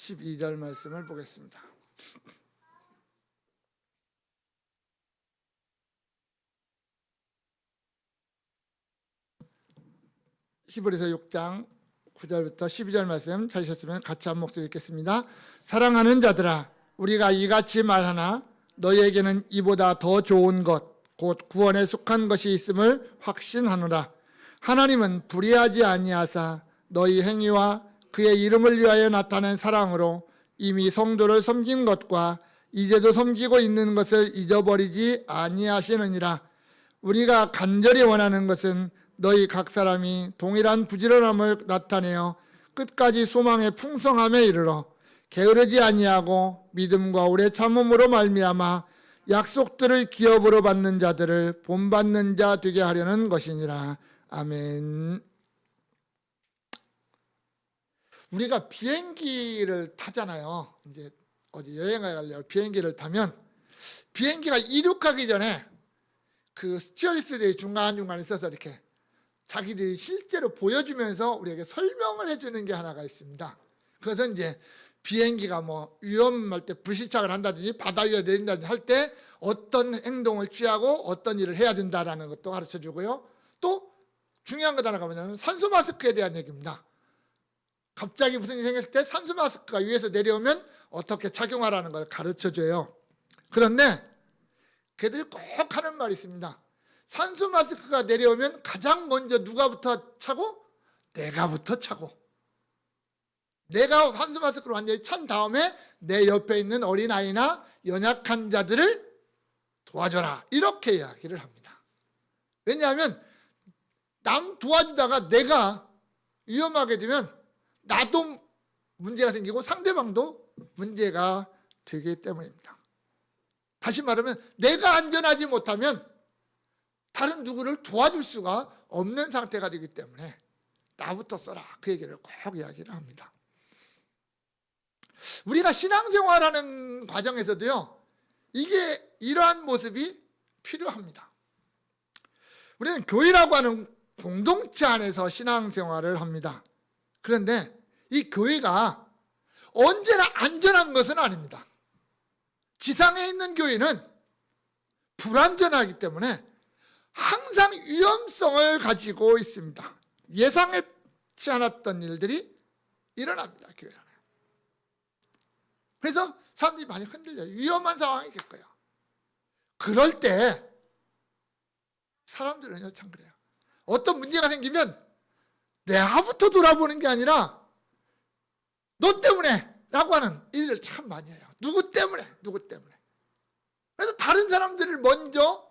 12절 말씀을 보겠습니다. 히브리서 6장 9절부터 12절 말씀 찾으셨으면 같이 한 목소리 읽겠습니다. 사랑하는 자들아, 우리가 이같이 말하나 너희에게는 이보다 더 좋은 것 곧 구원에 속한 것이 있음을 확신하노라. 하나님은 불의하지 아니하사 너희 행위와 그의 이름을 위하여 나타낸 사랑으로 이미 성도를 섬긴 것과 이제도 섬기고 있는 것을 잊어버리지 아니하시느니라. 우리가 간절히 원하는 것은 너희 각 사람이 동일한 부지런함을 나타내어 끝까지 소망의 풍성함에 이르러 게으르지 아니하고 믿음과 오래 참음으로 말미암아 약속들을 기업으로 받는 자들을 본받는 자 되게 하려는 것이니라. 아멘. 우리가 비행기를 타잖아요. 이제 어디 여행을 가려고 비행기를 타면 비행기가 이륙하기 전에 그 스튜어디스들이 중간중간에 있어서 이렇게 자기들이 실제로 보여주면서 우리에게 설명을 해주는 게 하나가 있습니다. 그것은 이제 비행기가 뭐 위험할 때 불시착을 한다든지 바다 위에 내린다든지 할 때 어떤 행동을 취하고 어떤 일을 해야 된다라는 것도 가르쳐 주고요. 또 중요한 것 하나가 뭐냐면 산소 마스크에 대한 얘기입니다. 갑자기 무슨 일이 생겼을 때 산소 마스크가 위에서 내려오면 어떻게 착용하라는 걸 가르쳐 줘요. 그런데 걔들이 꼭 하는 말이 있습니다. 산소 마스크가 내려오면 가장 먼저 누가부터 차고? 내가부터 차고, 내가 산소 마스크를 완전히 찬 다음에 내 옆에 있는 어린아이나 연약한 자들을 도와줘라, 이렇게 이야기를 합니다. 왜냐하면 남 도와주다가 내가 위험하게 되면 나도 문제가 생기고 상대방도 문제가 되기 때문입니다. 다시 말하면 내가 안전하지 못하면 다른 누구를 도와줄 수가 없는 상태가 되기 때문에 나부터 써라, 그 얘기를 꼭 이야기를 합니다. 우리가 신앙생활하는 과정에서도요, 이게 이러한 모습이 필요합니다. 우리는 교회라고 하는 공동체 안에서 신앙생활을 합니다. 그런데 이 교회가 언제나 안전한 것은 아닙니다. 지상에 있는 교회는 불안전하기 때문에 항상 위험성을 가지고 있습니다. 예상치 않았던 일들이 일어납니다, 교회 안에. 그래서 사람들이 많이 흔들려요. 위험한 상황이 될 거예요. 그럴 때 사람들은요, 참 그래요. 어떤 문제가 생기면 내가부터 돌아보는 게 아니라 너 때문에 라고 하는 일을 참 많이 해요. 누구 때문에, 누구 때문에. 그래서 다른 사람들을 먼저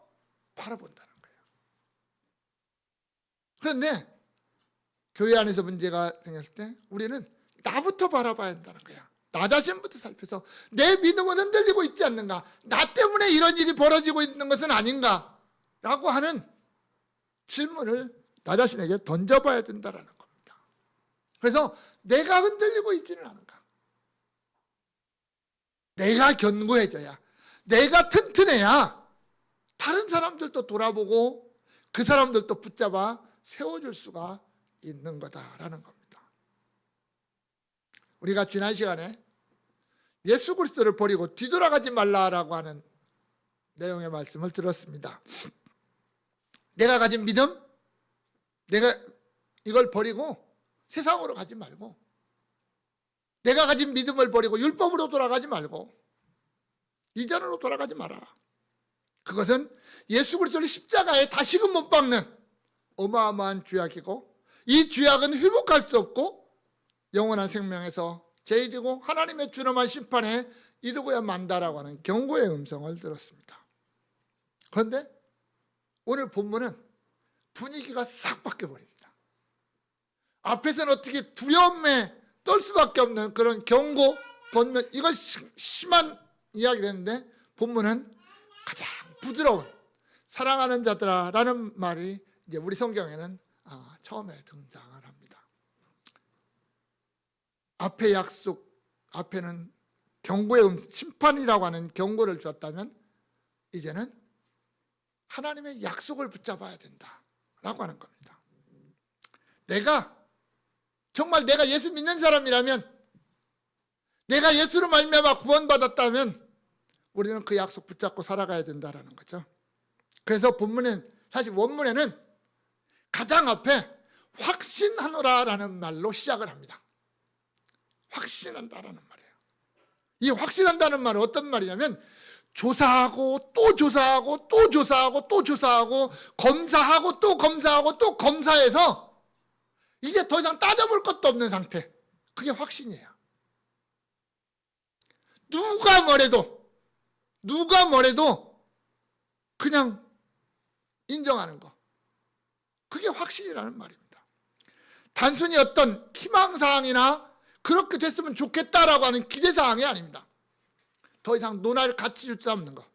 바라본다는 거예요. 그런데 교회 안에서 문제가 생겼을 때 우리는 나부터 바라봐야 한다는 거야. 나 자신부터 살펴서 내 믿음은 흔들리고 있지 않는가, 나 때문에 이런 일이 벌어지고 있는 것은 아닌가 라고 하는 질문을 나 자신에게 던져봐야 된다는 겁니다. 그래서 내가 흔들리고 있지는 않은가, 내가 견고해져야, 내가 튼튼해야 다른 사람들도 돌아보고 그 사람들도 붙잡아 세워줄 수가 있는 거다라는 겁니다. 우리가 지난 시간에 예수 그리스도를 버리고 뒤돌아가지 말라라고 하는 내용의 말씀을 들었습니다. 내가 가진 믿음, 내가 이걸 버리고 세상으로 가지 말고, 내가 가진 믿음을 버리고 율법으로 돌아가지 말고 이전으로 돌아가지 마라. 그것은 예수 그리스도를 십자가에 다시금 못 박는 어마어마한 죄악이고, 이 죄악은 회복할 수 없고 영원한 생명에서 제일이고 하나님의 준엄한 심판에 이르고야 만다라고 하는 경고의 음성을 들었습니다. 그런데 오늘 본문은 분위기가 싹 바뀌어버립니다. 앞에서는 어떻게 두려움에 떨 수밖에 없는 그런 경고, 권면, 이걸 심한 이야기를 했는데 본문은 가장 부드러운 사랑하는 자들아 라는 말이 이제 우리 성경에는 처음에 등장을 합니다. 앞에 약속, 앞에는 경고의 심판이라고 하는 경고를 주었다면 이제는 하나님의 약속을 붙잡아야 된다라고 하는 겁니다. 정말 내가 예수 믿는 사람이라면 내가 예수로 말미암아 구원받았다면 우리는 그 약속 붙잡고 살아가야 된다라는 거죠. 그래서 본문엔, 사실 원문에는 가장 앞에 확신하노라라는 말로 시작을 합니다. 확신한다라는 말이에요. 이 확신한다는 말은 어떤 말이냐면 조사하고 또 조사하고 또 조사하고 또 조사하고 검사하고 또 검사하고 또 검사해서 이제 더 이상 따져볼 것도 없는 상태. 그게 확신이에요. 누가 뭐래도 그냥 인정하는 거. 그게 확신이라는 말입니다. 단순히 어떤 희망사항이나 그렇게 됐으면 좋겠다라고 하는 기대사항이 아닙니다. 더 이상 논할 가치도 없는 거.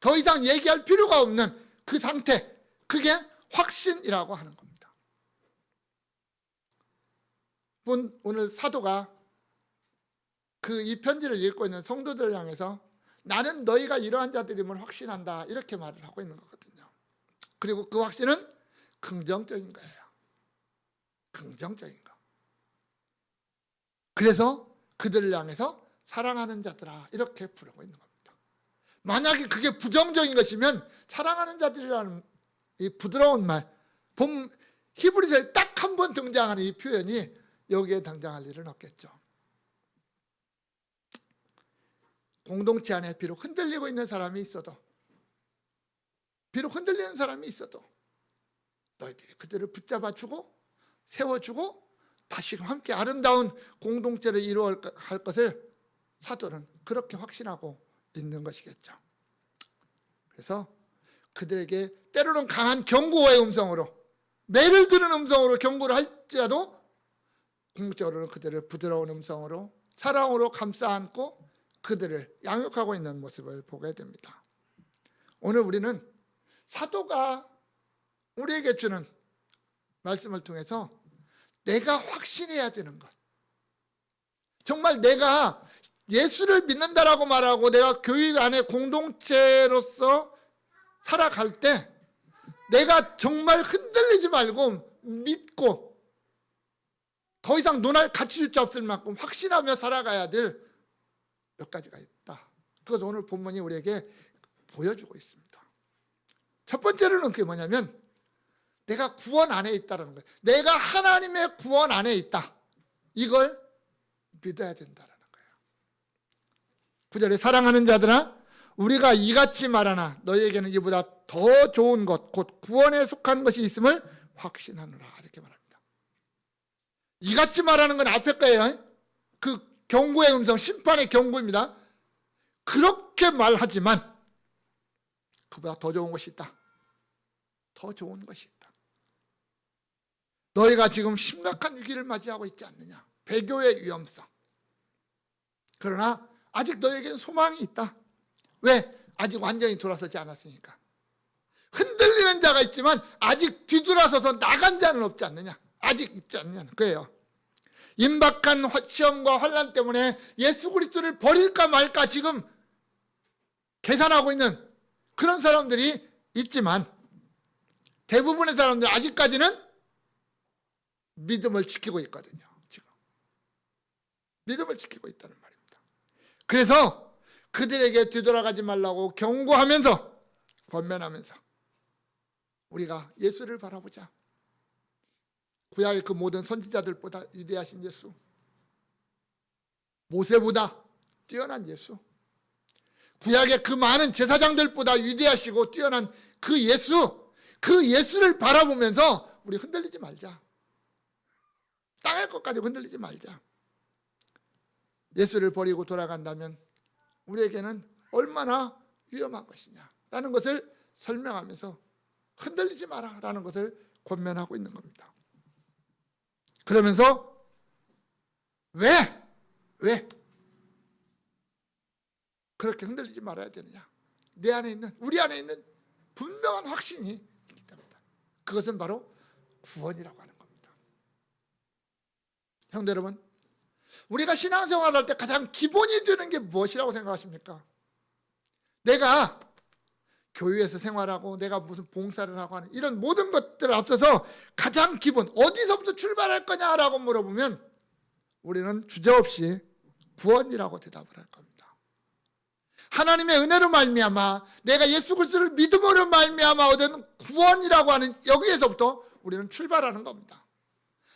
더 이상 얘기할 필요가 없는 그 상태. 그게 확신이라고 하는 겁니다. 오늘 사도가 이 편지를 읽고 있는 성도들을 향해서 나는 너희가 이러한 자들임을 확신한다 이렇게 말을 하고 있는 거거든요. 그리고 그 확신은 긍정적인 거예요. 긍정적인 거. 그래서 그들을 향해서 사랑하는 자들아 이렇게 부르고 있는 겁니다. 만약에 그게 부정적인 것이면 사랑하는 자들이라는 이 부드러운 말, 히브리서에 딱 한 번 등장하는 이 표현이 여기에 등장할 일은 없겠죠. 공동체 안에 비록 흔들리고 있는 사람이 있어도, 비록 흔들리는 사람이 있어도 너희들이 그들을 붙잡아주고 세워주고 다시금 함께 아름다운 공동체를 이루어갈 것을 사도는 그렇게 확신하고 있는 것이겠죠. 그래서 그들에게 때로는 강한 경고의 음성으로, 매를 드는 음성으로 경고를 할지라도 궁극적으로는 그들을 부드러운 음성으로 사랑으로 감싸 안고 그들을 양육하고 있는 모습을 보게 됩니다. 오늘 우리는 사도가 우리에게 주는 말씀을 통해서 내가 확신해야 되는 것, 정말 내가 예수를 믿는다라고 말하고 내가 교회 안에 공동체로서 살아갈 때 내가 정말 흔들리지 말고 믿고 더 이상 논할 가치조차 없을 만큼 확신하며 살아가야 될 몇 가지가 있다. 그것 오늘 본문이 우리에게 보여주고 있습니다. 첫 번째로는 그게 뭐냐면 내가 구원 안에 있다는 거예요. 내가 하나님의 구원 안에 있다. 이걸 믿어야 된다는 거예요. 9절에 사랑하는 자들아 우리가 이같이 말하나 너희에게는 이보다 더 좋은 것 곧 구원에 속한 것이 있음을 확신하노라 이렇게 말합니다. 이같이 말하는 건 앞에 거예요. 그 경고의 음성, 심판의 경고입니다. 그렇게 말하지만 그보다 더 좋은 것이 있다. 더 좋은 것이 있다. 너희가 지금 심각한 위기를 맞이하고 있지 않느냐. 배교의 위험성. 그러나 아직 너희에게는 소망이 있다. 왜? 아직 완전히 돌아서지 않았으니까. 흔들리는 자가 있지만 아직 뒤돌아서서 나간 자는 없지 않느냐. 아직 있지 않느냐는 거예요. 임박한 시험과 환난 때문에 예수 그리스도를 버릴까 말까 지금 계산하고 있는 그런 사람들이 있지만 대부분의 사람들 아직까지는 믿음을 지키고 있거든요. 지금 믿음을 지키고 있다는 말입니다. 그래서 그들에게 뒤돌아가지 말라고 경고하면서 권면하면서 우리가 예수를 바라보자. 구약의 그 모든 선지자들보다 위대하신 예수, 모세보다 뛰어난 예수, 구약의 그 많은 제사장들보다 위대하시고 뛰어난 그 예수, 그 예수를 바라보면서 우리 흔들리지 말자. 땅의 것까지 흔들리지 말자. 예수를 버리고 돌아간다면 우리에게는 얼마나 위험한 것이냐라는 것을 설명하면서 흔들리지 마라라는 것을 권면하고 있는 겁니다. 그러면서 왜 그렇게 흔들리지 말아야 되느냐? 내 안에 있는, 우리 안에 있는 분명한 확신이 있기 때문이다. 그것은 바로 구원이라고 하는 겁니다. 형제 여러분, 우리가 신앙생활을 할 때 가장 기본이 되는 게 무엇이라고 생각하십니까? 내가 교회에서 생활하고 내가 무슨 봉사를 하고 하는 이런 모든 것들을 앞서서 가장 기본, 어디서부터 출발할 거냐라고 물어보면 우리는 주저없이 구원이라고 대답을 할 겁니다. 하나님의 은혜로 말미암아 내가 예수 그리스도를 믿음으로 말미암아 얻은 구원이라고 하는 여기에서부터 우리는 출발하는 겁니다.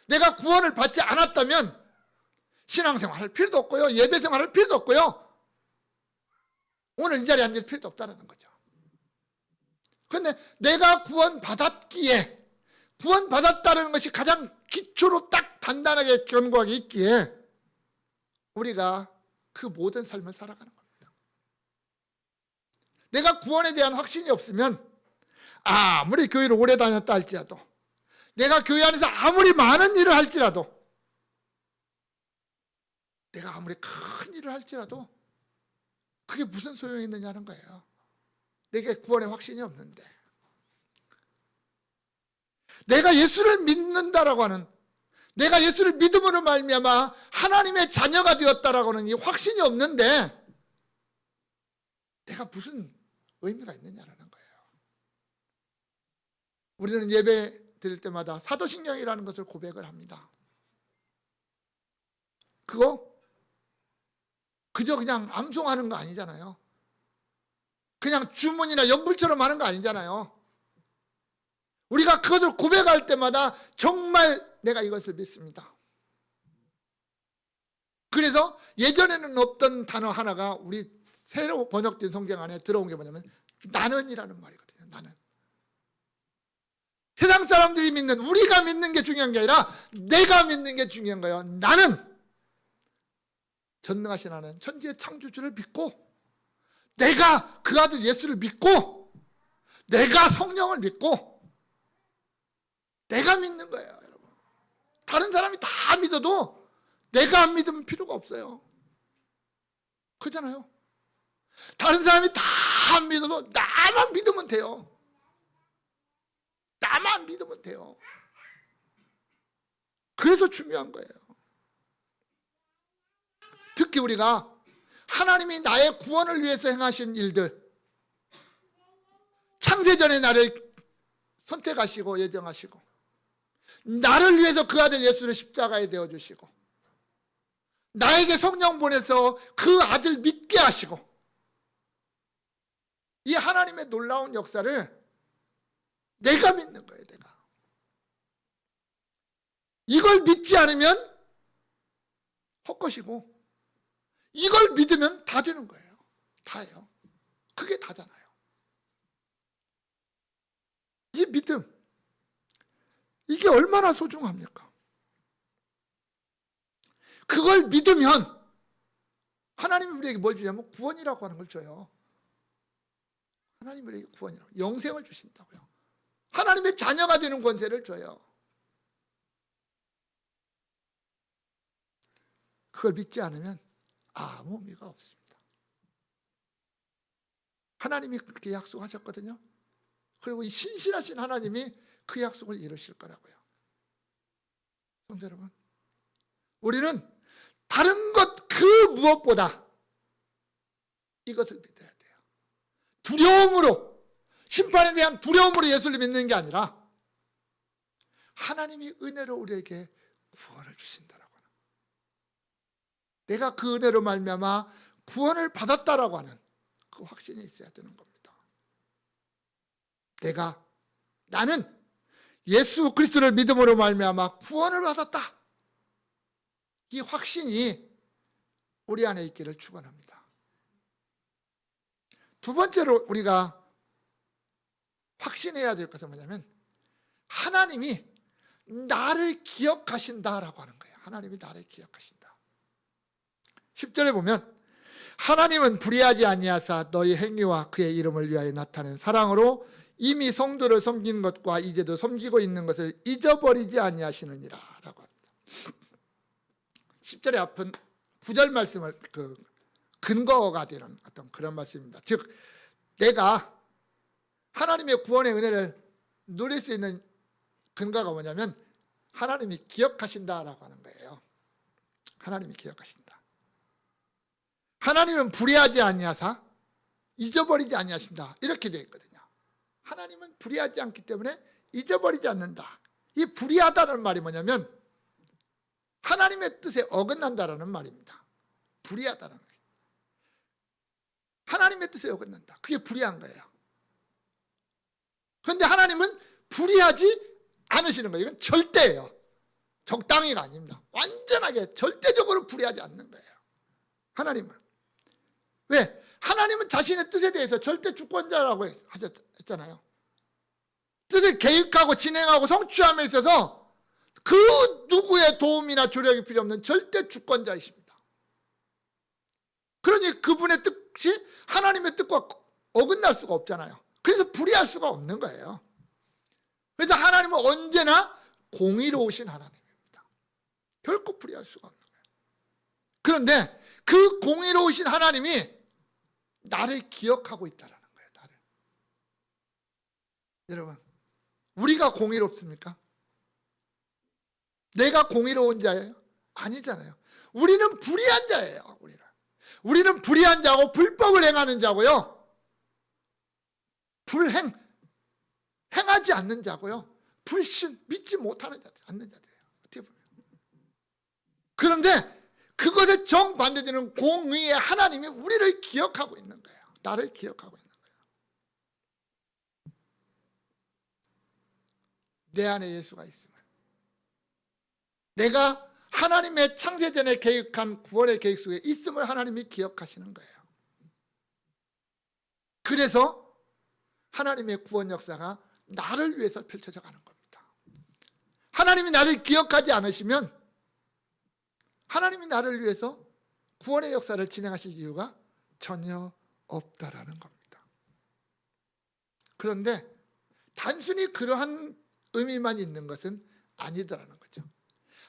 내가 구원을 받지 않았다면 신앙생활 할 필요도 없고요, 예배생활 할 필요도 없고요, 오늘 이 자리에 앉을 필요도 없다는 거죠. 그런데 내가 구원받았기에, 구원받았다는 것이 가장 기초로 딱 단단하게 견고하게 있기에 우리가 그 모든 삶을 살아가는 겁니다. 내가 구원에 대한 확신이 없으면 아무리 교회를 오래 다녔다 할지라도, 내가 교회 안에서 아무리 많은 일을 할지라도, 내가 아무리 큰 일을 할지라도 그게 무슨 소용이 있느냐는 거예요. 내게 구원의 확신이 없는데. 내가 예수를 믿는다라고 하는, 내가 예수를 믿음으로 말미암아 하나님의 자녀가 되었다라고 하는 이 확신이 없는데 내가 무슨 의미가 있느냐라는 거예요. 우리는 예배 드릴 때마다 사도신경이라는 것을 고백을 합니다. 그거 그저 그냥 암송하는 거 아니잖아요. 그냥 주문이나 연불처럼 하는 거 아니잖아요. 우리가 그것을 고백할 때마다 정말 내가 이것을 믿습니다. 그래서 예전에는 없던 단어 하나가 우리 새로 번역된 성경 안에 들어온 게 뭐냐면 나는이라는 말이거든요. 나는. 세상 사람들이 믿는, 우리가 믿는 게 중요한 게 아니라 내가 믿는 게 중요한 거예요. 나는 전능하신 하나님, 천지의 창조주를 믿고, 내가 그 아들 예수를 믿고, 내가 성령을 믿고, 내가 믿는 거예요, 여러분. 다른 사람이 다 믿어도 내가 안 믿으면 필요가 없어요. 그렇잖아요. 다른 사람이 다 안 믿어도 나만 믿으면 돼요. 나만 믿으면 돼요. 그래서 중요한 거예요. 특히 우리가 하나님이 나의 구원을 위해서 행하신 일들, 창세전에 나를 선택하시고 예정하시고, 나를 위해서 그 아들 예수를 십자가에 대어주시고, 나에게 성령 보내서 그 아들 믿게 하시고, 이 하나님의 놀라운 역사를 내가 믿는 거예요. 내가 이걸 믿지 않으면 헛것이고, 이걸 믿으면 다 되는 거예요. 다예요. 그게 다잖아요. 이 믿음, 이게 얼마나 소중합니까? 그걸 믿으면 하나님이 우리에게 뭘 주냐면 구원이라고 하는 걸 줘요. 하나님이 우리에게 구원이라고, 영생을 주신다고요. 하나님의 자녀가 되는 권세를 줘요. 그걸 믿지 않으면 아무 의미가 없습니다. 하나님이 그렇게 약속하셨거든요. 그리고 이 신실하신 하나님이 그 약속을 이루실 거라고요. 성도 여러분, 우리는 다른 것 그 무엇보다 이것을 믿어야 돼요. 두려움으로, 심판에 대한 두려움으로 예수를 믿는 게 아니라 하나님이 은혜로 우리에게 구원을 주신다라고 하는, 내가 그 은혜로 말미암아 구원을 받았다라고 하는 그 확신이 있어야 되는 겁니다. 나는 예수 그리스도를 믿음으로 말미암아 구원을 받았다. 이 확신이 우리 안에 있기를 축원합니다. 두 번째로 우리가 확신해야 될 것은 뭐냐면 하나님이 나를 기억하신다라고 하는 거예요. 하나님이 나를 기억하신다. 10절에 보면 하나님은 불의하지 아니하사 너희 행위와 그의 이름을 위하여 나타낸 사랑으로 이미 성도를 섬기는 것과 이제도 섬기고 있는 것을 잊어버리지 아니하시느니라 라고 합니다. 10절의 앞은 9절 말씀을 근거가 되는 어떤 그런 말씀입니다. 즉 내가 하나님의 구원의 은혜를 누릴 수 있는 근거가 뭐냐면 하나님이 기억하신다라고 하는 거예요. 하나님이 기억하신다. 하나님은 불의하지 아니하사 잊어버리지 아니하신다. 이렇게 되어 있거든요. 하나님은 불의하지 않기 때문에 잊어버리지 않는다. 이 불의하다는 말이 뭐냐면 하나님의 뜻에 어긋난다라는 말입니다. 불의하다는 거예요. 하나님의 뜻에 어긋난다. 그게 불의한 거예요. 그런데 하나님은 불의하지 않으시는 거예요. 이건 절대예요. 적당히가 아닙니다. 완전하게 절대적으로 불의하지 않는 거예요. 하나님은. 왜? 하나님은 자신의 뜻에 대해서 절대 주권자라고 했잖아요. 뜻을 계획하고 진행하고 성취함에 있어서 그 누구의 도움이나 조력이 필요 없는 절대 주권자이십니다. 그러니 그분의 뜻이 하나님의 뜻과 어긋날 수가 없잖아요. 그래서 불의할 수가 없는 거예요. 그래서 하나님은 언제나 공의로우신 하나님입니다. 결코 불의할 수가 없는 거예요. 그런데 그 공의로우신 하나님이 나를 기억하고 있다는 거예요. 나를. 여러분, 우리가 공의롭습니까? 내가 공의로운 자예요? 아니잖아요. 우리는 불의한 자예요. 우리는 불의한 자고 불법을 행하는 자고요. 행하지 않는 자고요. 불신, 믿지 못하는 자들, 않는 자들이에요. 어떻게 보면. 그런데 그것을 정반대되는 공의의 하나님이 우리를 기억하고 있는 거예요. 나를 기억하고 있는 거예요. 내 안에 예수가 있으면 내가 하나님의 창세전에 계획한 구원의 계획 속에 있음을 하나님이 기억하시는 거예요. 그래서 하나님의 구원 역사가 나를 위해서 펼쳐져 가는 겁니다. 하나님이 나를 기억하지 않으시면 하나님이 나를 위해서 구원의 역사를 진행하실 이유가 전혀 없다라는 겁니다. 그런데 단순히 그러한 의미만 있는 것은 아니더라는 거죠.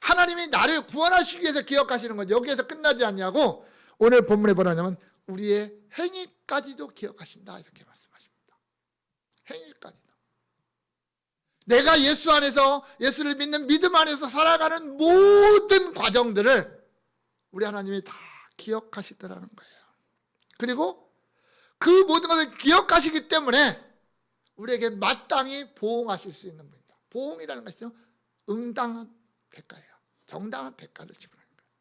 하나님이 나를 구원하시기 위해서 기억하시는 건 여기에서 끝나지 않냐고 오늘 본문에 뭐라냐면 우리의 행위까지도 기억하신다 이렇게 말씀하십니다. 행위까지도. 내가 예수 안에서 예수를 믿는 믿음 안에서 살아가는 모든 과정들을 우리 하나님이 다 기억하시더라는 거예요. 그리고 그 모든 것을 기억하시기 때문에 우리에게 마땅히 보응하실 수 있는 분이다. 보응이라는 것이죠. 응당한 대가예요. 정당한 대가를 지불하는 거예요.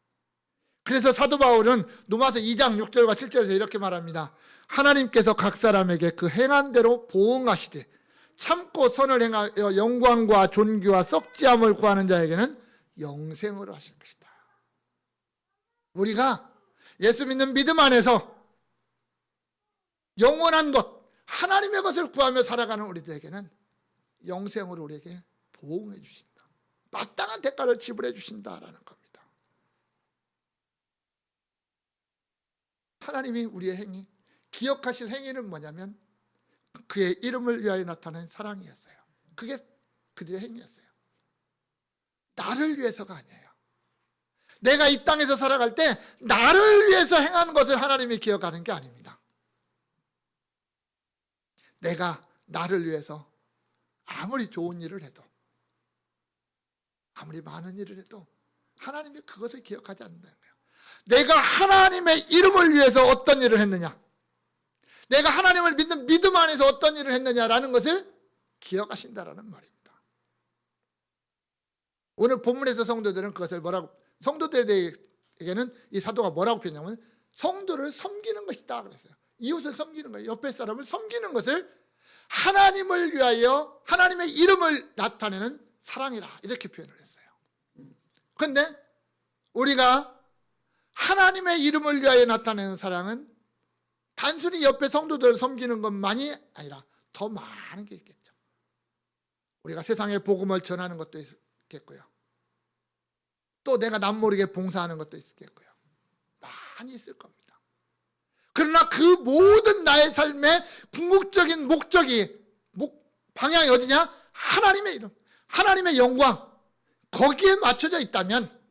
그래서 사도 바울은 로마서 2장 6절과 7절에서 이렇게 말합니다. 하나님께서 각 사람에게 그 행한 대로 보응하시되 참고 선을 행하여 영광과 존귀와 썩지함을 구하는 자에게는 영생으로 하실 것이다. 우리가 예수 믿는 믿음 안에서 영원한 것, 하나님의 것을 구하며 살아가는 우리들에게는 영생으로 우리에게 보응해 주신다. 마땅한 대가를 지불해 주신다라는 겁니다. 하나님이 우리의 행위, 기억하실 행위는 뭐냐면 그의 이름을 위하여 나타낸 사랑이었어요. 그게 그들의 행위였어요. 나를 위해서가 아니에요. 내가 이 땅에서 살아갈 때 나를 위해서 행하는 것을 하나님이 기억하는 게 아닙니다. 내가 나를 위해서 아무리 좋은 일을 해도 아무리 많은 일을 해도 하나님이 그것을 기억하지 않는다는 거예요. 내가 하나님의 이름을 위해서 어떤 일을 했느냐, 내가 하나님을 믿는 믿음 안에서 어떤 일을 했느냐라는 것을 기억하신다라는 말입니다. 오늘 본문에서 성도들은 그것을 뭐라고, 성도들에게는 이 사도가 뭐라고 표현하냐면 성도를 섬기는 것이다 그랬어요. 이웃을 섬기는 거예요. 옆에 사람을 섬기는 것을 하나님을 위하여 하나님의 이름을 나타내는 사랑이라 이렇게 표현을 했어요. 그런데 우리가 하나님의 이름을 위하여 나타내는 사랑은 단순히 옆에 성도들을 섬기는 것만이 아니라 더 많은 게 있겠죠. 우리가 세상에 복음을 전하는 것도 있겠고요. 또 내가 남모르게 봉사하는 것도 있겠고요. 많이 있을 겁니다. 그러나 그 모든 나의 삶의 궁극적인 목적이, 방향이 어디냐? 하나님의 이름, 하나님의 영광, 거기에 맞춰져 있다면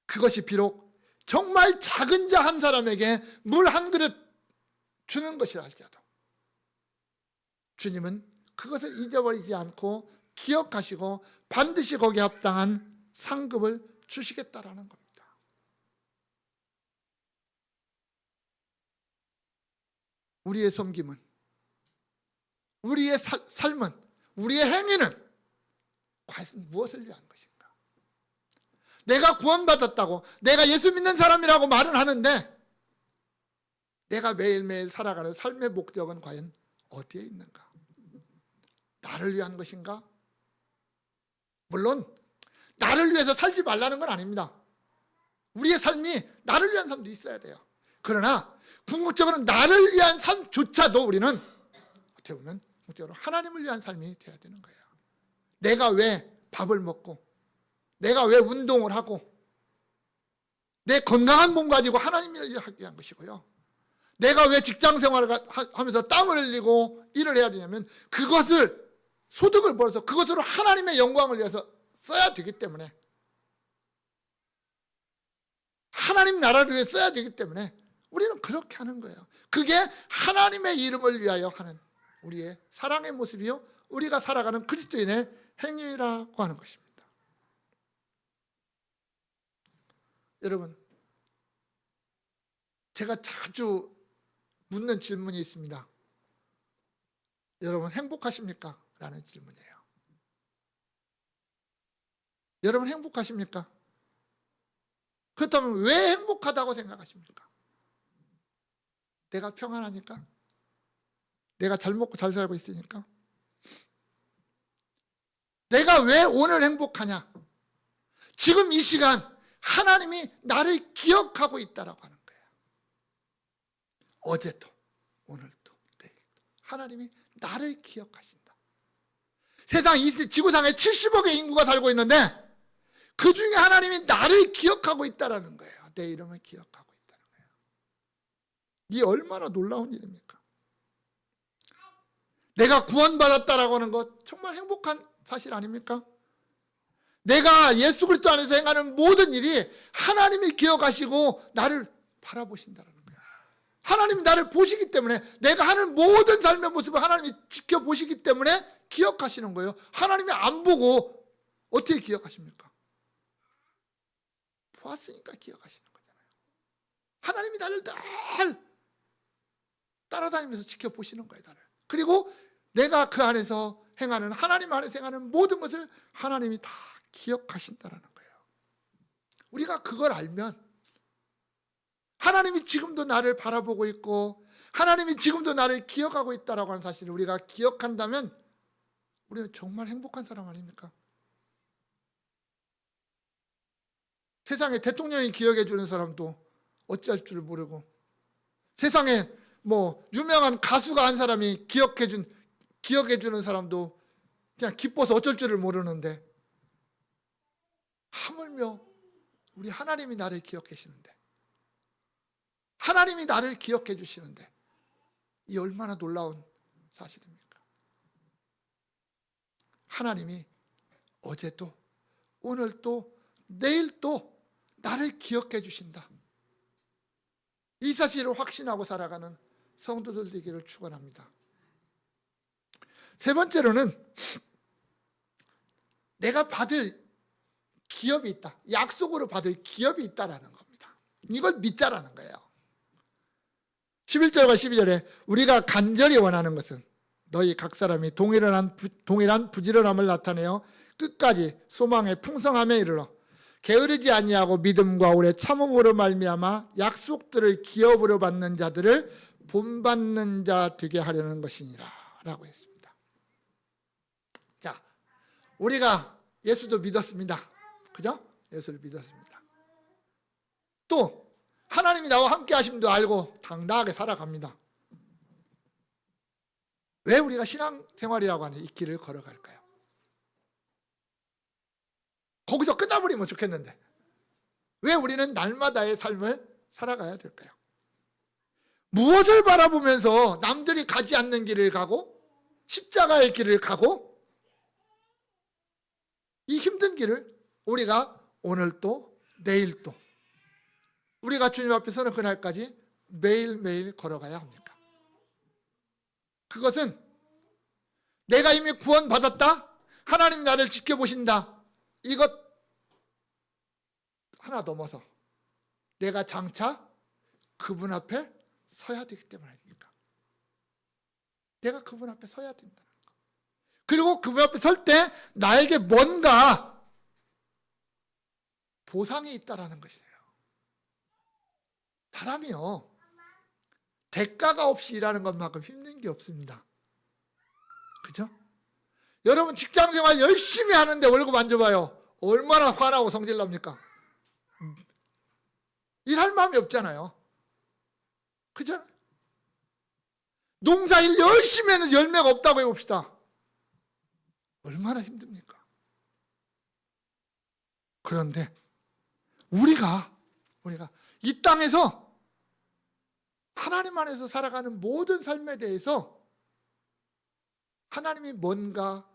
그것이 비록 정말 작은 자 한 사람에게 물 한 그릇 주는 것이라 할지라도 주님은 그것을 잊어버리지 않고 기억하시고 반드시 거기에 합당한 상급을 주시겠다라는 겁니다. 우리의 섬김은, 우리의 삶은, 우리의 행위는 과연 무엇을 위한 것인가? 내가 구원받았다고, 내가 예수 믿는 사람이라고 말은 하는데 내가 매일매일 살아가는 삶의 목적은 과연 어디에 있는가? 나를 위한 것인가? 물론 나를 위해서 살지 말라는 건 아닙니다. 우리의 삶이 나를 위한 삶도 있어야 돼요. 그러나 궁극적으로 나를 위한 삶조차도 우리는 어떻게 보면 궁극적으로 하나님을 위한 삶이 되어야 되는 거예요. 내가 왜 밥을 먹고, 내가 왜 운동을 하고, 내 건강한 몸 가지고 하나님을 하기 위한 것이고요. 내가 왜 직장 생활을 하면서 땀을 흘리고 일을 해야 되냐면 그것을, 소득을 벌어서 그것으로 하나님의 영광을 위해서 써야 되기 때문에, 하나님 나라를 위해 써야 되기 때문에 우리는 그렇게 하는 거예요. 그게 하나님의 이름을 위하여 하는 우리의 사랑의 모습이요, 우리가 살아가는 그리스도인의 행위라고 하는 것입니다. 여러분, 제가 자주 묻는 질문이 있습니다. 여러분 행복하십니까? 라는 질문이에요. 여러분 행복하십니까? 그렇다면 왜 행복하다고 생각하십니까? 내가 평안하니까? 내가 잘 먹고 잘 살고 있으니까? 내가 왜 오늘 행복하냐? 지금 이 시간 하나님이 나를 기억하고 있다라고 하는 거예요. 어제도 오늘도 내일도 하나님이 나를 기억하신다. 세상 지구상에 70억의 인구가 살고 있는데 그 중에 하나님이 나를 기억하고 있다라는 거예요. 내 이름을 기억하고 있다는 거예요. 이 얼마나 놀라운 일입니까? 내가 구원받았다라고 하는 것 정말 행복한 사실 아닙니까? 내가 예수 그리스도 안에서 행하는 모든 일이 하나님이 기억하시고 나를 바라보신다는 거예요. 하나님이 나를 보시기 때문에, 내가 하는 모든 삶의 모습을 하나님이 지켜보시기 때문에 기억하시는 거예요. 하나님이 안 보고 어떻게 기억하십니까? 보았으니까 기억하시는 거잖아요. 하나님이 나를 늘 따라다니면서 지켜보시는 거예요, 나를. 그리고 내가 그 안에서 행하는, 하나님 안에서 행하는 모든 것을 하나님이 다 기억하신다라는 거예요. 우리가 그걸 알면, 하나님이 지금도 나를 바라보고 있고 하나님이 지금도 나를 기억하고 있다라고 하는 사실을 우리가 기억한다면 우리는 정말 행복한 사람 아닙니까? 세상에 대통령이 기억해 주는 사람도 어찌할 줄 모르고, 세상에 뭐 유명한 가수가 한 사람이 기억해 주는 사람도 그냥 기뻐서 어쩔 줄을 모르는데, 하물며 우리 하나님이 나를 기억해 주시는데, 하나님이 나를 기억해 주시는데 이 얼마나 놀라운 사실입니까? 하나님이 어제도 오늘도 내일도 나를 기억해 주신다. 이 사실을 확신하고 살아가는 성도들 되기를 축원합니다. 세 번째로는 내가 받을 기업이 있다. 약속으로 받을 기업이 있다라는 겁니다. 이걸 믿자라는 거예요. 11절과 12절에 우리가 간절히 원하는 것은 너희 각 사람이 동일한 부지런함을 나타내어 끝까지 소망의 풍성함에 이르러 게으르지 아니하고 믿음과 오래 참음으로 말미암아 약속들을 기업으로 받는 자들을 본받는 자 되게 하려는 것이니라 라고 했습니다. 자, 우리가 예수도 믿었습니다. 그죠? 예수를 믿었습니다. 또 하나님이 나와 함께 하심도 알고 당당하게 살아갑니다. 왜 우리가 신앙생활이라고 하는 이 길을 걸어갈까요? 거기서 끝나버리면 좋겠는데 왜 우리는 날마다의 삶을 살아가야 될까요? 무엇을 바라보면서 남들이 가지 않는 길을 가고 십자가의 길을 가고 이 힘든 길을 우리가 오늘 또 내일 또 우리가 주님 앞에 서는 그날까지 매일매일 걸어가야 합니까? 그것은 내가 이미 구원받았다, 하나님 나를 지켜보신다, 이것 하나 넘어서 내가 장차 그분 앞에 서야 되기 때문 아닙니까? 내가 그분 앞에 서야 된다는 거. 그리고 그분 앞에 설 때 나에게 뭔가 보상이 있다라는 것이에요. 사람이요, 대가가 없이 일하는 것만큼 힘든 게 없습니다. 그죠? 여러분 직장생활 열심히 하는데 월급 안 줘봐요. 얼마나 화나고 성질 납니까? 일할 마음이 없잖아요. 그죠? 농사일 열심히 해는 열매가 없다고 해봅시다. 얼마나 힘듭니까? 그런데 우리가 이 땅에서 하나님 안에서 살아가는 모든 삶에 대해서 하나님이 뭔가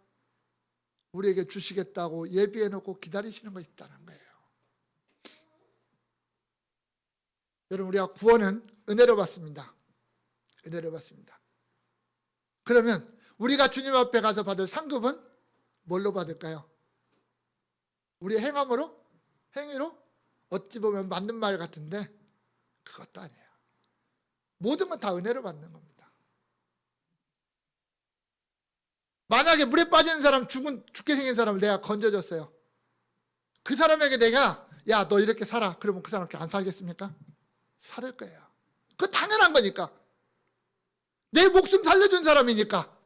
우리에게 주시겠다고 예비해 놓고 기다리시는 것이 있다는 거예요. 여러분, 우리가 구원은 은혜로 받습니다. 은혜로 받습니다. 그러면 우리가 주님 앞에 가서 받을 상급은 뭘로 받을까요? 우리의 행함으로? 행위로? 어찌 보면 맞는 말 같은데 그것도 아니에요. 모든 건 다 은혜로 받는 겁니다. 만약에 물에 빠지는 사람, 죽게 생긴 사람을 내가 건져줬어요. 그 사람에게 내가 야, 너 이렇게 살아. 그러면 그 사람 안 살겠습니까? 살 거예요. 그거 당연한 거니까. 내 목숨 살려준 사람이니까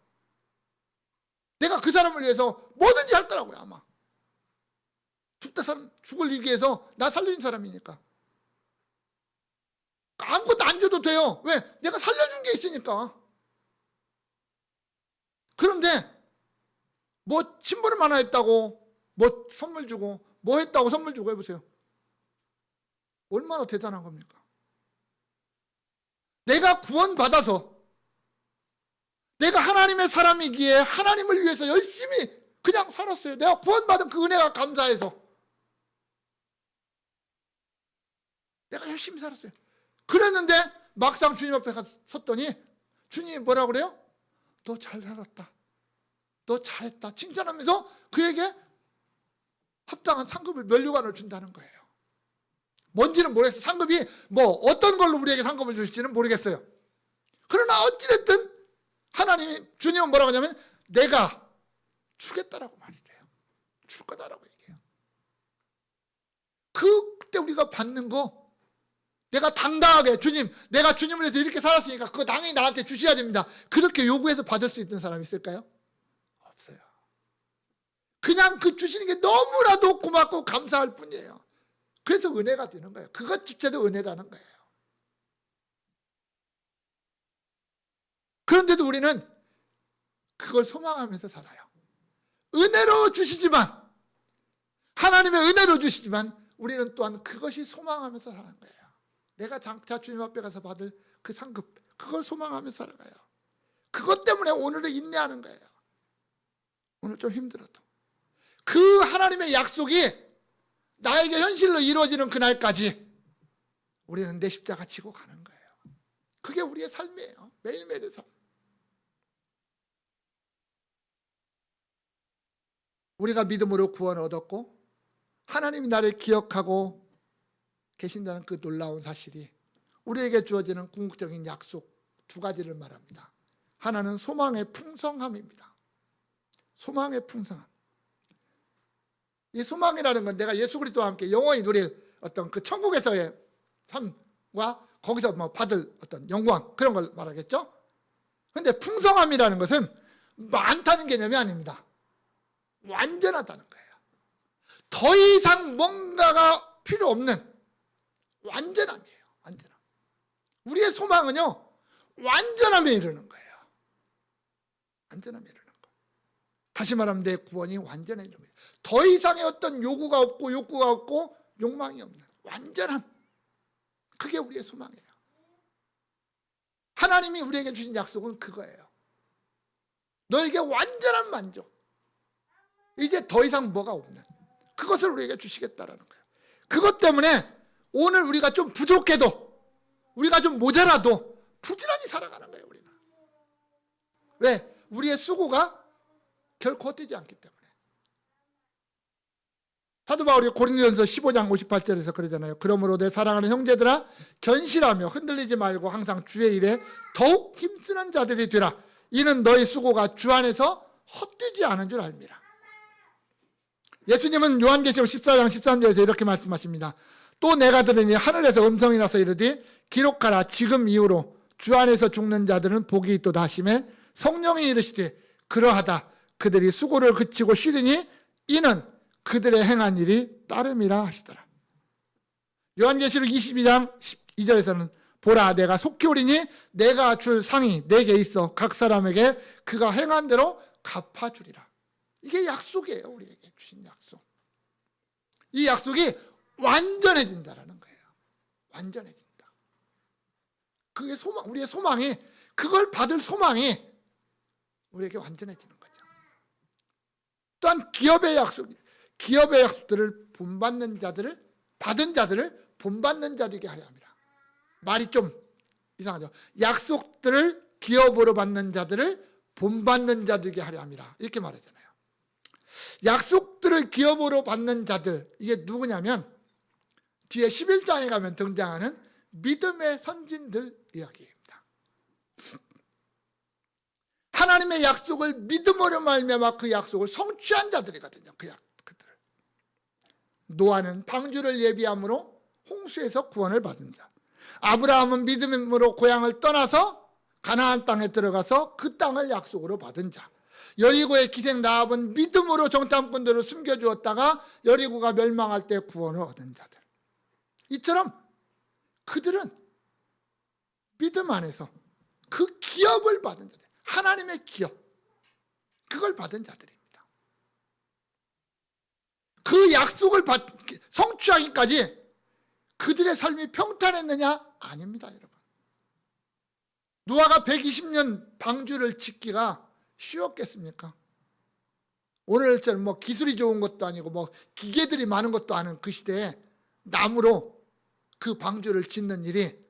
내가 그 사람을 위해서 뭐든지 할 거라고요. 아마 죽을 위기에서 나 살려준 사람이니까 아무것도 안 줘도 돼요. 왜? 내가 살려준 게 있으니까. 그런데 뭐 침번을 하나 했다고 뭐 선물 주고 뭐 했다고 선물 주고 해보세요. 얼마나 대단한 겁니까? 내가 구원받아서 내가 하나님의 사람이기에 하나님을 위해서 열심히 그냥 살았어요. 내가 구원받은 그 은혜가 감사해서 내가 열심히 살았어요. 그랬는데 막상 주님 앞에 가서 섰더니 주님이 뭐라 그래요? 너 잘 살았다. 너 잘했다. 칭찬하면서 그에게 합당한 상급을 면류관을 준다는 거예요. 뭔지는 모르겠어요. 상급이 뭐 어떤 걸로 우리에게 상급을 주실지는 모르겠어요. 그러나 어찌됐든 하나님이 주님은 뭐라고 하냐면 내가 주겠다라고 말이래요. 줄 거다라고 얘기해요. 그때 우리가 받는 거 내가 당당하게 주님, 내가 주님을 위해서 이렇게 살았으니까 그거 당연히 나한테 주셔야 됩니다. 그렇게 요구해서 받을 수 있는 사람이 있을까요? 없어요. 그냥 그 주시는 게 너무나도 고맙고 감사할 뿐이에요. 그래서 은혜가 되는 거예요. 그것조차도 은혜라는 거예요. 그런데도 우리는 그걸 소망하면서 살아요. 은혜로 주시지만, 하나님의 은혜로 주시지만 우리는 또한 그것이 소망하면서 사는 거예요. 내가 장차 주님 앞에 가서 받을 그 상급, 그걸 소망하면서 살아가요. 그것 때문에 오늘을 인내하는 거예요. 오늘 좀 힘들어도 그 하나님의 약속이 나에게 현실로 이루어지는 그날까지 우리는 내 십자가 지고 가는 거예요. 그게 우리의 삶이에요. 매일매일의 삶. 우리가 믿음으로 구원을 얻었고 하나님이 나를 기억하고 계신다는 그 놀라운 사실이 우리에게 주어지는 궁극적인 약속 두 가지를 말합니다. 하나는 소망의 풍성함입니다. 소망의 풍성함. 이 소망이라는 건 내가 예수 그리스도와 함께 영원히 누릴 어떤 그 천국에서의 삶과 거기서 뭐 받을 어떤 영광, 그런 걸 말하겠죠. 그런데 풍성함이라는 것은 많다는 개념이 아닙니다. 완전하다는 거예요. 더 이상 뭔가가 필요 없는 완전함이에요. 완전함. 우리의 소망은요, 완전함에 이르는 거예요. 완전함에 이르는 거. 다시 말하면 내 구원이 완전해 이르는 거예요. 더 이상의 어떤 요구가 없고 욕구가 없고 욕망이 없는 완전함. 그게 우리의 소망이에요. 하나님이 우리에게 주신 약속은 그거예요. 너에게 완전한 만족. 이제 더 이상 뭐가 없는 그것을 우리에게 주시겠다라는 거예요. 그것 때문에 오늘 우리가 좀 부족해도, 우리가 좀 모자라도 부지런히 살아가는 거예요. 우리는. 왜? 우리의 수고가 결코 헛되지 않기 때문에. 사도 바울이 고린도전서 15장 58절에서 그러잖아요. 그러므로 내 사랑하는 형제들아, 견실하며 흔들리지 말고 항상 주의 일에 더욱 힘쓰는 자들이 되라. 이는 너희 수고가 주 안에서 헛되지 않은 줄 압니다. 예수님은 요한계시록 14장 13절에서 이렇게 말씀하십니다. 또 내가 들으니 하늘에서 음성이 나서 이르되 기록하라. 지금 이후로 주 안에서 죽는 자들은 복이 있도다 하시매 성령이 이르시되 그러하다. 그들이 수고를 그치고 쉬리니 이는 그들의 행한 일이 따름이라 하시더라. 요한계시록 22장 12절에서는 보라 내가 속히 오리니 내가 줄 상이 내게 있어 각 사람에게 그가 행한 대로 갚아주리라. 이게 약속이에요. 우리에게 주신 약속. 이 약속이 완전해진다라는 거예요. 완전해진다. 그게 소망, 우리의 소망이, 그걸 받을 소망이 우리에게 완전해지는 거죠. 또한 기업의 약속들을 본받는 자들을, 받은 자들을 본받는 자들에게 하려 합니다. 말이 좀 이상하죠. 약속들을 기업으로 받는 자들을 본받는 자들에게 하려 합니다. 이렇게 말하잖아요. 약속들을 기업으로 받는 자들, 이게 누구냐면 뒤에 11장에 가면 등장하는 믿음의 선진들 이야기입니다. 하나님의 약속을 믿음으로 말미암아 그 약속을 성취한 자들이거든요. 그들. 노아는 방주를 예비함으로 홍수에서 구원을 받은 자. 아브라함은 믿음으로 고향을 떠나서 가나안 땅에 들어가서 그 땅을 약속으로 받은 자. 여리고의 기생 라합은 믿음으로 정탐꾼들을 숨겨주었다가 여리고가 멸망할 때 구원을 얻은 자들. 이처럼 그들은 믿음 안에서 그 기업을 받은 자들, 하나님의 기업, 그걸 받은 자들입니다. 그 약속을 성취하기까지 그들의 삶이 평탄했느냐? 아닙니다, 여러분. 노아가 120년 방주를 짓기가 쉬웠겠습니까? 오늘처럼 뭐 기술이 좋은 것도 아니고 뭐 기계들이 많은 것도 아닌 그 시대에 나무로 그 방주를 짓는 일이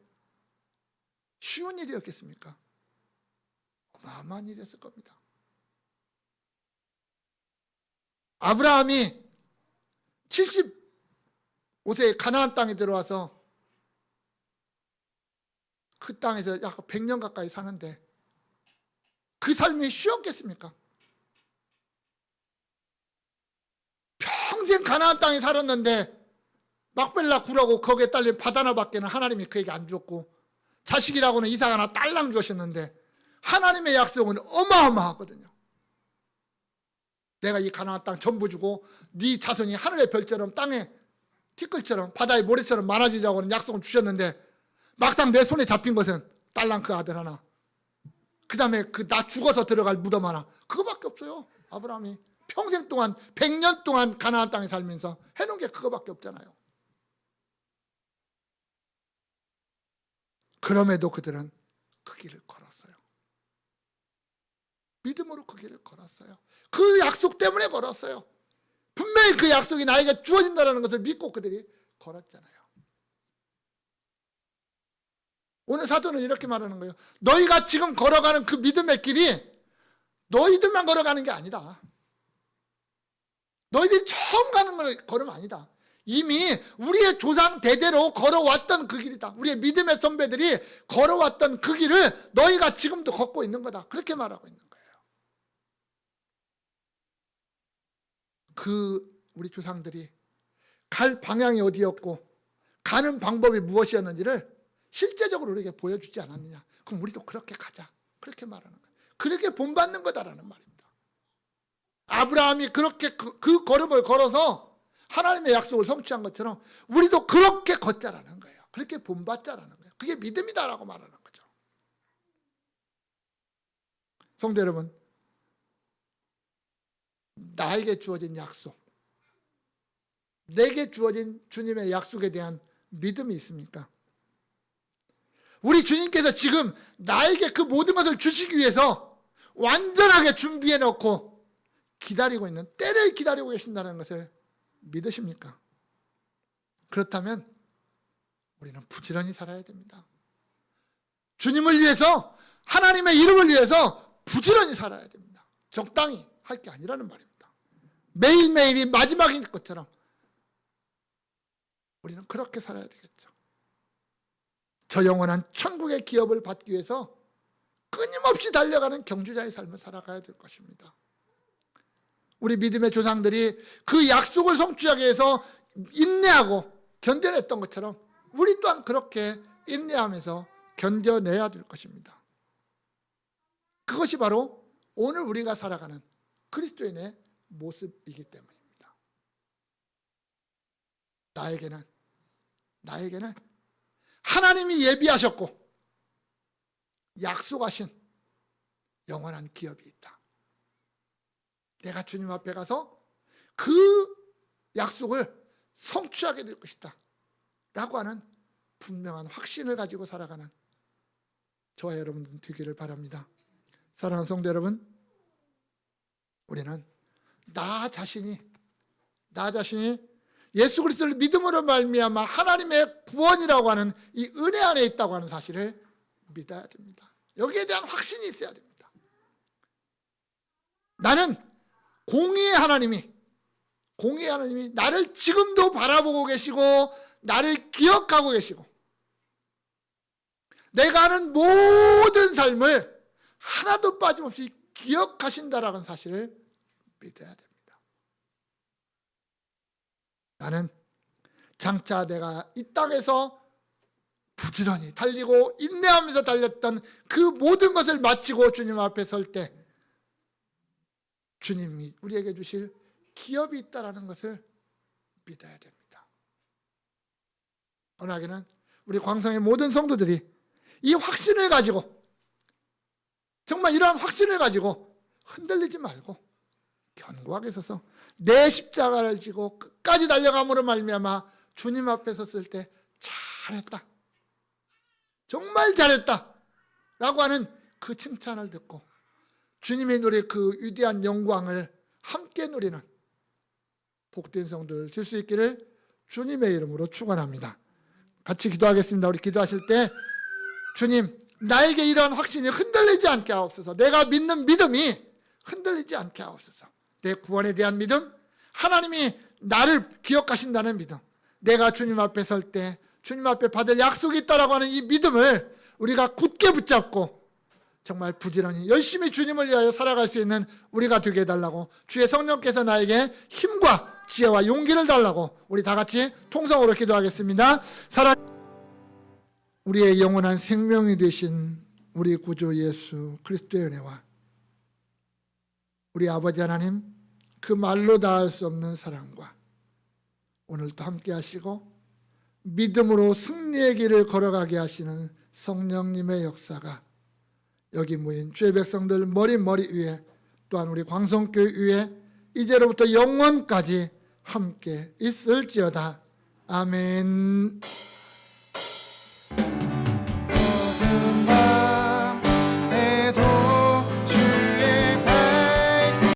쉬운 일이었겠습니까? 어마어마한 일이었을 겁니다. 아브라함이 75세에 가나안 땅에 들어와서 그 땅에서 약 100년 가까이 사는데 그 삶이 쉬웠겠습니까? 평생 가나안 땅에 살았는데 막벨라 굴하고 거기에 딸린 바다나밖에는 하나님이 그에게 안 줬고 자식이라고는 이삭 하나 딸랑 주셨는데 하나님의 약속은 어마어마하거든요. 내가 이 가나안 땅 전부 주고 네 자손이 하늘의 별처럼 땅의 티끌처럼 바다의 모래처럼 많아지자고 하는 약속은 주셨는데 막상 내 손에 잡힌 것은 딸랑 그 아들 하나, 그 다음에 그 나 죽어서 들어갈 무덤 하나, 그거밖에 없어요. 아브라함이 평생 동안 100년 동안 가나안 땅에 살면서 해놓은 게 그거밖에 없잖아요. 그럼에도 그들은 그 길을 걸었어요. 믿음으로 그 길을 걸었어요. 그 약속 때문에 걸었어요. 분명히 그 약속이 나에게 주어진다는 것을 믿고 그들이 걸었잖아요. 오늘 사도는 이렇게 말하는 거예요. 너희가 지금 걸어가는 그 믿음의 길이 너희들만 걸어가는 게 아니다. 너희들이 처음 가는 걸음 아니다. 이미 우리의 조상 대대로 걸어왔던 그 길이다. 우리의 믿음의 선배들이 걸어왔던 그 길을 너희가 지금도 걷고 있는 거다. 그렇게 말하고 있는 거예요. 우리 조상들이 갈 방향이 어디였고 가는 방법이 무엇이었는지를 실제적으로 우리에게 보여주지 않았느냐. 그럼 우리도 그렇게 가자. 그렇게 말하는 거예요. 그렇게 본받는 거다라는 말입니다. 아브라함이 그렇게 그 걸음을 걸어서 하나님의 약속을 성취한 것처럼 우리도 그렇게 걷자라는 거예요. 그렇게 본받자라는 거예요. 그게 믿음이다라고 말하는 거죠. 성도 여러분, 나에게 주어진 약속, 내게 주어진 주님의 약속에 대한 믿음이 있습니까? 우리 주님께서 지금 나에게 그 모든 것을 주시기 위해서 완전하게 준비해 놓고 기다리고 있는, 때를 기다리고 계신다는 것을 믿으십니까? 그렇다면 우리는 부지런히 살아야 됩니다. 주님을 위해서, 하나님의 이름을 위해서 부지런히 살아야 됩니다. 적당히 할 게 아니라는 말입니다. 매일매일이 마지막인 것처럼 우리는 그렇게 살아야 되겠죠. 저 영원한 천국의 기업을 받기 위해서 끊임없이 달려가는 경주자의 삶을 살아가야 될 것입니다. 우리 믿음의 조상들이 그 약속을 성취하기 위해서 인내하고 견뎌냈던 것처럼 우리 또한 그렇게 인내하면서 견뎌내야 될 것입니다. 그것이 바로 오늘 우리가 살아가는 그리스도인의 모습이기 때문입니다. 나에게는 하나님이 예비하셨고 약속하신 영원한 기업이 있다. 내가 주님 앞에 가서 그 약속을 성취하게 될 것이다 라고 하는 분명한 확신을 가지고 살아가는 저와 여러분 되기를 바랍니다. 사랑하는 성도 여러분, 우리는 나 자신이 예수 그리스도를 믿음으로 말미암아 하나님의 구원이라고 하는 이 은혜 안에 있다고 하는 사실을 믿어야 됩니다. 여기에 대한 확신이 있어야 됩니다. 나는 공의의 하나님이 나를 지금도 바라보고 계시고 나를 기억하고 계시고 내가 하는 모든 삶을 하나도 빠짐없이 기억하신다라는 사실을 믿어야 됩니다. 나는 장차 내가 이 땅에서 부지런히 달리고 인내하면서 달렸던 그 모든 것을 마치고 주님 앞에 설 때 주님이 우리에게 주실 기업이 있다는 것을 믿어야 됩니다. 언하기는 우리 광성의 모든 성도들이 이 확신을 가지고 정말 이러한 확신을 가지고 흔들리지 말고 견고하게 서서 내 십자가를 지고 끝까지 달려감으로 말미암아 주님 앞에 섰을 때 잘했다, 정말 잘했다 라고 하는 그 칭찬을 듣고 주님의 노래 그 위대한 영광을 함께 누리는 복된 성도를 될 수 있기를 주님의 이름으로 축원합니다. 같이 기도하겠습니다. 우리 기도하실 때 주님, 나에게 이러한 확신이 흔들리지 않게 하옵소서. 내가 믿는 믿음이 흔들리지 않게 하옵소서. 내 구원에 대한 믿음, 하나님이 나를 기억하신다는 믿음, 내가 주님 앞에 설 때 주님 앞에 받을 약속이 있다라고 하는 이 믿음을 우리가 굳게 붙잡고 정말 부지런히 열심히 주님을 위하여 살아갈 수 있는 우리가 되게 해달라고, 주의 성령께서 나에게 힘과 지혜와 용기를 달라고 우리 다 같이 통성으로 기도하겠습니다. 우리의 영원한 생명이 되신 우리 구주 예수 그리스도의 은혜와 우리 아버지 하나님 그 말로 다할 수 없는 사랑과 오늘도 함께 하시고 믿음으로 승리의 길을 걸어가게 하시는 성령님의 역사가 여기 모인 주의 백성들 머리 위에 또한 우리 광성교회 위에 이제로부터 영원까지 함께 있을지어다. 아멘.